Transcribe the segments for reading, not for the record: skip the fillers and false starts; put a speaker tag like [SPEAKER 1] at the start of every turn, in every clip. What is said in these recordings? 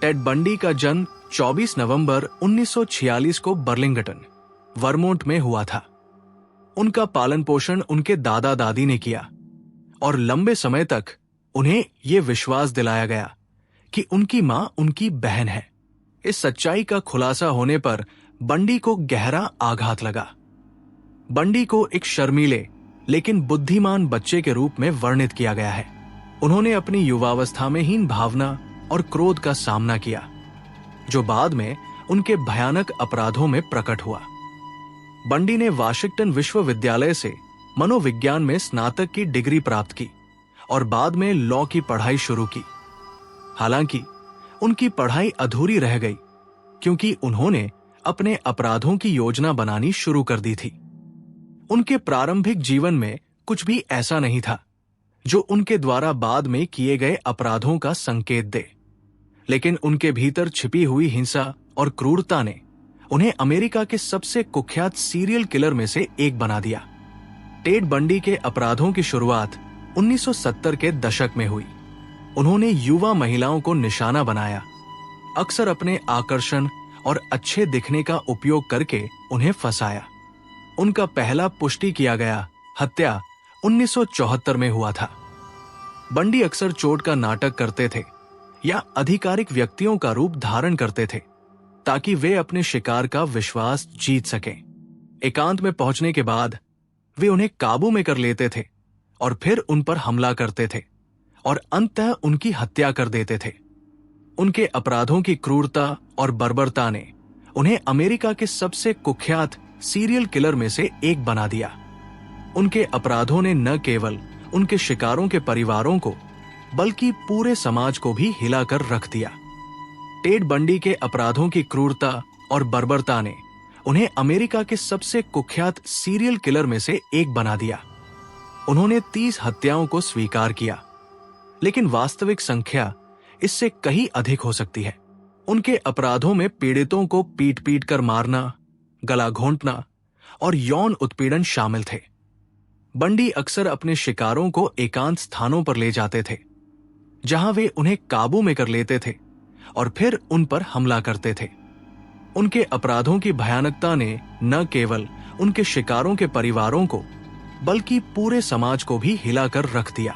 [SPEAKER 1] Ted Bundy का जन्म 24 नवंबर 1946 को बर्लिंगटन, वर्मोंट में हुआ था। उनका पालन पोषण उनके दादा दादी ने किया और लंबे समय तक उन्हें यह विश्वास दिलाया गया कि उनकी मां उनकी बहन है। इस सच्चाई का खुलासा होने पर बंडी को गहरा आघात लगा। बंडी को एक शर्मीले लेकिन बुद्धिमान बच्चे के रूप में वर्णित किया गया है। उन्होंने अपनी युवावस्था में हीन भावना और क्रोध का सामना किया, जो बाद में उनके भयानक अपराधों में प्रकट हुआ। बंडी ने वाशिंगटन विश्वविद्यालय से मनोविज्ञान में स्नातक की डिग्री प्राप्त की और बाद में लॉ की पढ़ाई शुरू की। हालांकि उनकी पढ़ाई अधूरी रह गई क्योंकि उन्होंने अपने अपराधों की योजना बनानी शुरू कर दी थी। उनके प्रारंभिक जीवन में कुछ भी ऐसा नहीं था जो उनके द्वारा बाद में किए गए अपराधों का संकेत दे, लेकिन उनके भीतर छिपी हुई हिंसा और क्रूरता ने उन्हें अमेरिका के सबसे कुख्यात सीरियल किलर में से एक बना दिया। टेड बंडी के अपराधों की शुरुआत 1970 के दशक में हुई। उन्होंने युवा महिलाओं को निशाना बनाया, अक्सर अपने आकर्षण और अच्छे दिखने का उपयोग करके उन्हें फंसाया। उनका पहला पुष्टि किया गया हत्या 1974 में हुआ था। बंडी अक्सर चोट का नाटक करते थे या आधिकारिक व्यक्तियों का रूप धारण करते थे ताकि वे अपने शिकार का विश्वास जीत सकें। एकांत में पहुंचने के बाद वे उन्हें काबू में कर लेते थे और फिर उन पर हमला करते थे और अंततः उनकी हत्या कर देते थे। उनके अपराधों की क्रूरता और बर्बरता ने उन्हें अमेरिका के सबसे कुख्यात सीरियल किलर में से एक बना दिया। उनके अपराधों ने न केवल उनके शिकारों के परिवारों को बल्कि पूरे समाज को भी हिलाकर रख दिया। टेड बंडी के अपराधों की क्रूरता और बर्बरता ने उन्हें अमेरिका के सबसे कुख्यात सीरियल किलर में से एक बना दिया। उन्होंने 30 हत्याओं को स्वीकार किया, लेकिन वास्तविक संख्या इससे कहीं अधिक हो सकती है। उनके अपराधों में पीड़ितों को पीट पीट कर मारना, गला घोंटना और यौन उत्पीड़न शामिल थे। बंडी अक्सर अपने शिकारों को एकांत स्थानों पर ले जाते थे, जहां वे उन्हें काबू में कर लेते थे और फिर उन पर हमला करते थे। उनके अपराधों की भयानकता ने न केवल उनके शिकारों के परिवारों को बल्कि पूरे समाज को भी हिलाकर रख दिया।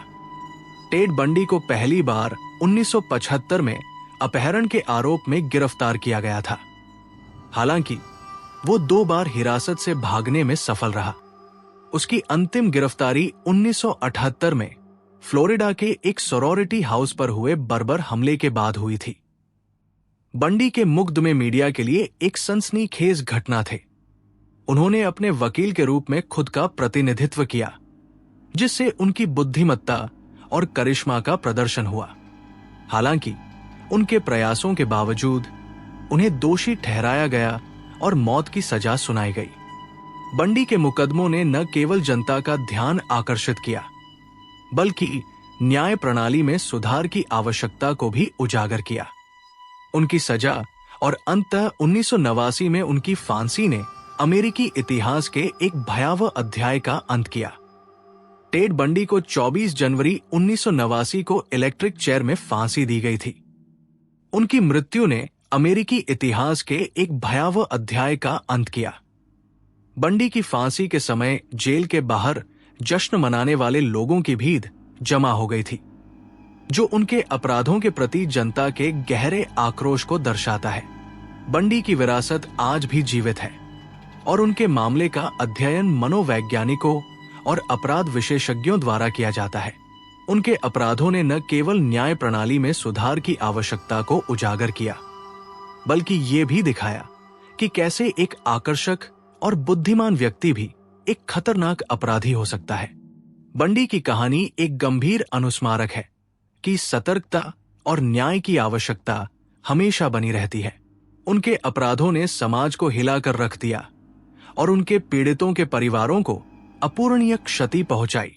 [SPEAKER 1] टेड बंडी को पहली बार 1975 में अपहरण के आरोप में गिरफ्तार किया गया था। हालांकि वो 2 बार हिरासत से भागने में सफल रहा। उसकी अंतिम गिरफ्तारी 1978 में फ्लोरिडा के एक सोरोरिटी हाउस पर हुए बर्बर हमले के बाद हुई थी। बंडी के मुग्ध में मीडिया के लिए एक सनसनीखेज घटना थे। उन्होंने अपने वकील के रूप में खुद का प्रतिनिधित्व किया, जिससे उनकी बुद्धिमत्ता और करिश्मा का प्रदर्शन हुआ। हालांकि उनके प्रयासों के बावजूद उन्हें दोषी ठहराया गया और मौत की सजा सुनाई गई। बंडी के मुकदमों ने न केवल जनता का ध्यान आकर्षित किया, बल्कि न्याय प्रणाली में सुधार की आवश्यकता को भी उजागर किया। उनकी सजा और अंततः 1989 में उनकी फांसी ने अमेरिकी इतिहास के एक भयावह अध्याय का अंत किया। टेड बंडी को 24 जनवरी 1989 को इलेक्ट्रिक चेयर में फांसी दी गई थी। उनकी मृत्यु ने अमेरिकी इतिहास के एक भयावह अध्याय का अंत किया। बंडी की फांसी के समय जेल के बाहर जश्न मनाने वाले लोगों की भीड़ जमा हो गई थी, जो उनके अपराधों के प्रति जनता के गहरे आक्रोश को दर्शाता है। बंडी की विरासत आज भी जीवित है और उनके मामले का अध्ययन मनोवैज्ञानिकों और अपराध विशेषज्ञों द्वारा किया जाता है। उनके अपराधों ने न केवल न्याय प्रणाली में सुधार की आवश्यकता को उजागर किया, बल्कि ये भी दिखाया कि कैसे एक आकर्षक और बुद्धिमान व्यक्ति भी एक खतरनाक अपराधी हो सकता है। बंडी की कहानी एक गंभीर अनुस्मारक है कि सतर्कता और न्याय की आवश्यकता हमेशा बनी रहती है। उनके अपराधों ने समाज को हिलाकर रख दिया और उनके पीड़ितों के परिवारों को अपूरणीय क्षति पहुंचाई।